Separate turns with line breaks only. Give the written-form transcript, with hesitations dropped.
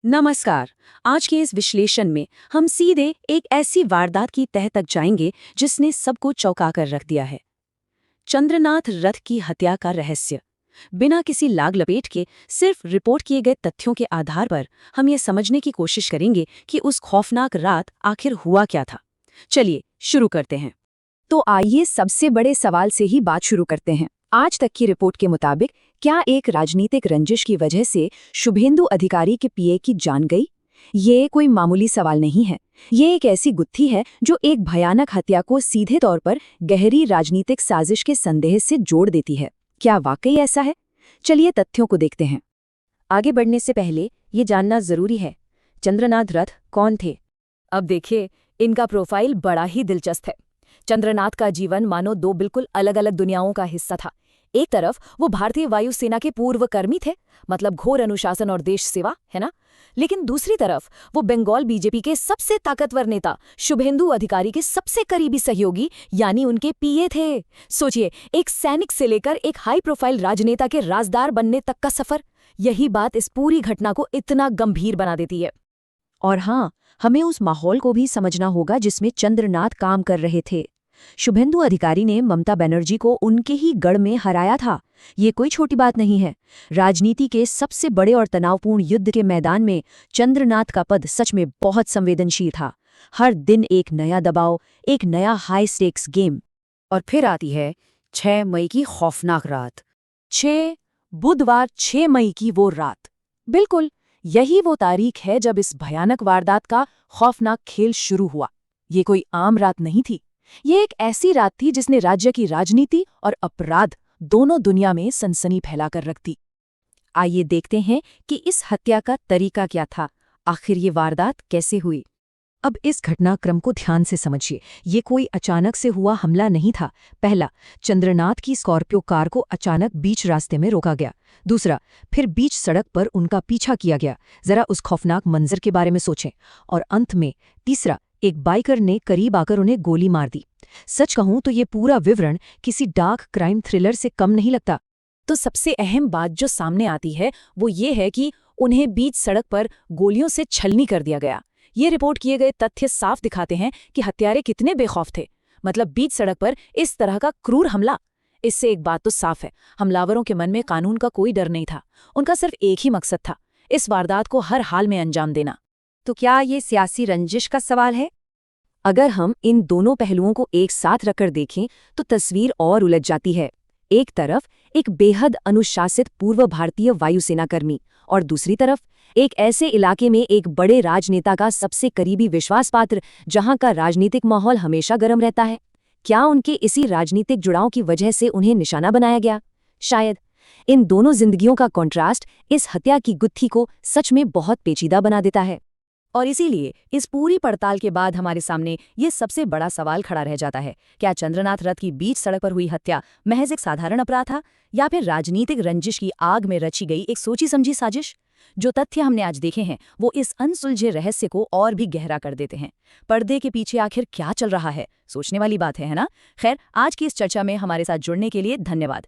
नमस्कार। आज के इस विश्लेषण में हम सीधे एक ऐसी वारदात की तह तक जाएंगे जिसने सबको चौंका कर रख दिया है। चंद्रनाथ रथ की हत्या का रहस्य। बिना किसी लाग लपेट के सिर्फ रिपोर्ट किए गए तथ्यों के आधार पर हम ये समझने की कोशिश करेंगे कि उस खौफनाक रात आखिर हुआ क्या था। चलिए शुरू करते हैं।
तो आइए सबसे बड़े सवाल से ही बात शुरू करते हैं। आज तक की रिपोर्ट के मुताबिक क्या एक राजनीतिक रंजिश की वजह से शुभेंदु अधिकारी के पीए की जान गई? ये कोई मामूली सवाल नहीं है। ये एक ऐसी गुत्थी है जो एक भयानक हत्या को सीधे तौर पर गहरी राजनीतिक साजिश के संदेह से जोड़ देती है। क्या वाकई ऐसा है? चलिए तथ्यों को देखते हैं। आगे बढ़ने से पहले ये जानना जरूरी है, चंद्रनाथ रथ कौन थे? अब देखिए, इनका प्रोफाइल बड़ा ही दिलचस्प है। चंद्रनाथ का जीवन मानो दो बिल्कुल अलग अलग दुनियाओं का हिस्सा था। एक तरफ वो भारतीय वायुसेना के पूर्व कर्मी थे, मतलब घोर अनुशासन और देश सेवा, है ना। लेकिन दूसरी तरफ वो बंगाल बीजेपी के सबसे ताकतवर नेता शुभेंदु अधिकारी के सबसे करीबी सहयोगी यानी उनके पीए थे। सोचिए, एक सैनिक से लेकर एक हाई प्रोफाइल राजनेता के राजदार बनने तक का सफर। यही बात इस पूरी घटना को इतना गंभीर बना देती है। और हाँ, हमें उस माहौल को भी समझना होगा जिसमें चंद्रनाथ काम कर रहे थे। शुभेंदु अधिकारी ने ममता बनर्जी को उनके ही गढ़ में हराया था। ये कोई छोटी बात नहीं है। राजनीति के सबसे बड़े और तनावपूर्ण युद्ध के मैदान में चंद्रनाथ का पद सच में बहुत संवेदनशील था। हर दिन एक नया दबाव, एक नया हाई स्टेक्स गेम। और फिर आती है 6 मई की खौफनाक रात। बुधवार 6 मई की वो रात। बिल्कुल, यही वो तारीख है जब इस भयानक वारदात का खौफनाक खेल शुरू हुआ। ये कोई आम रात नहीं थी। ये एक ऐसी रात थी जिसने राज्य की राजनीति और अपराध दोनों दुनिया में सनसनी फैलाकर रख दी। आइए देखते हैं कि इस हत्या का तरीका क्या था। आखिर ये वारदात कैसे हुई? अब इस घटनाक्रम को ध्यान से समझिए। ये कोई अचानक से हुआ हमला नहीं था। पहला, चंद्रनाथ की स्कॉर्पियो कार को अचानक बीच रास्ते में रोका गया। दूसरा, फिर बीच सड़क पर उनका पीछा किया गया। जरा उस खौफनाक मंजर के बारे में सोचें। और अंत में तीसरा, एक बाइकर ने करीब आकर उन्हें गोली मार दी। सच कहूं तो ये पूरा विवरण किसी डार्क क्राइम थ्रिलर से कम नहीं लगता। तो सबसे अहम बात जो सामने आती है वो ये है कि उन्हें बीच सड़क पर गोलियों से छलनी कर दिया गया। ये रिपोर्ट किए गए तथ्य साफ दिखाते हैं कि हत्यारे कितने बेखौफ थे। मतलब बीच सड़क पर इस तरह का क्रूर हमला। इससे एक बात तो साफ है, हमलावरों के मन में कानून का कोई डर नहीं था। उनका सिर्फ एक ही मकसद था, इस वारदात को हर हाल में अंजाम देना। तो क्या ये सियासी रंजिश का सवाल है? अगर हम इन दोनों पहलुओं को एक साथ रखकर देखें तो तस्वीर और उलझ जाती है। एक तरफ एक बेहद अनुशासित पूर्व भारतीय वायुसेना कर्मी और दूसरी तरफ एक ऐसे इलाके में एक बड़े राजनेता का सबसे करीबी विश्वास पात्र, जहां का राजनीतिक माहौल हमेशा गर्म रहता है। क्या उनके इसी राजनीतिक जुड़ाव की वजह से उन्हें निशाना बनाया गया? शायद। इन दोनों जिंदगियों का कॉन्ट्रास्ट इस हत्या की गुत्थी को सच में बहुत पेचीदा बना देता है। और इसीलिए इस पूरी पड़ताल के बाद हमारे सामने ये सबसे बड़ा सवाल खड़ा रह जाता है, क्या चंद्रनाथ रथ की बीच सड़क पर हुई हत्या महज एक साधारण अपराध था या फिर राजनीतिक रंजिश की आग में रची गई एक सोची समझी साजिश? जो तथ्य हमने आज देखे हैं वो इस अनसुलझे रहस्य को और भी गहरा कर देते हैं। पर्दे के पीछे आखिर क्या चल रहा है, सोचने वाली बात है ना। खैर, आज की इस चर्चा में हमारे साथ जुड़ने के लिए धन्यवाद।